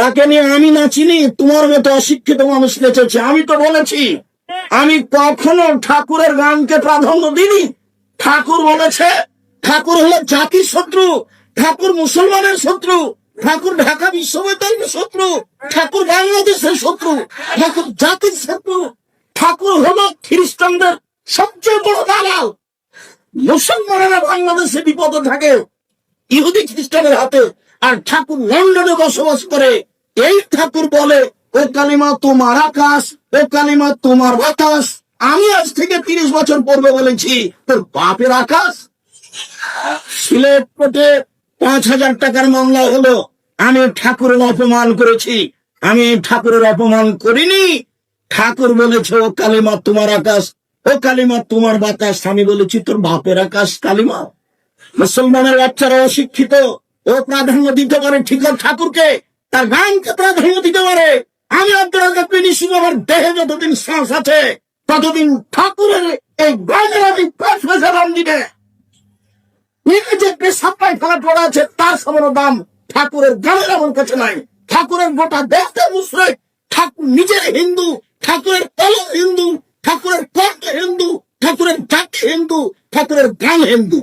তাকে নিয়ে আমি নাচিনি, তোমার মতো অশিক্ষিত মানুষ নেচেছে। আমি তো বলেছি আমি কখনো ঠাকুরের গানকে প্রাধান্য দিইনি। ঠাকুর বলেছে ঠাকুর হলো জাতির শত্রু, ঠাকুর মুসলমানের শত্রু, ঠাকুর ঢাকা বিশ্ববিদ্যালয়ের শত্রু, ঠাকুর বাংলাদেশের শত্রু, ঠাকুর জাতির শত্রু, ঠাকুর হলো খ্রিস্টানদের সবচেয়ে বড় দালাল। মুসলমানেরা বাংলাদেশে বিপদে থাকে ইহুদি খ্রিস্টানের হাতে, আর ঠাকুর লন্ডনে বসবাস করে। এই ঠাকুর বলে ও কালিমা তোমার আকাশ, ও কালিমা তোমার বাতাস। আমি আজ থেকে 30 বছর পূর্বে বলেছি তোর বাপের আকাশ। সিলেট কোর্টে 5,000 টাকার মামলা হলো, আমি ঠাকুরের অপমান করেছি? আমি ঠাকুরের অপমান করিনি। ঠাকুর বলেছে ও কালিমা তোমার আকাশ, ও কালিমা তোমার বাতাস। আমি বলেছি তোর বাপের আকাশ কালিমা। মুসলমানের বাচ্চারা অশিক্ষিত, ও প্রাধান্য দিতে পারে ঠিক ঠাকুরকে, তার গানকে প্রাধান্য দিতে পারে। আমি আপনার আমার দেহে যতদিন শ্বাস আছে ততদিন ঠাকুরের এই গানের আমি দিবে। যে সাপ্লাই ফেলা পড়া আছে তার সমান দাম ঠাকুরের গানের আমার কাছে নাই। ঠাকুরের গোটা দেখতে মুসলিম, ঠাকুর নিজের হিন্দু, ঠাকুরের কলম হিন্দু, ঠাকুরের কণ্ঠ হিন্দু, ঠাকুরের ডাক হিন্দু, ঠাকুরের গান হিন্দু।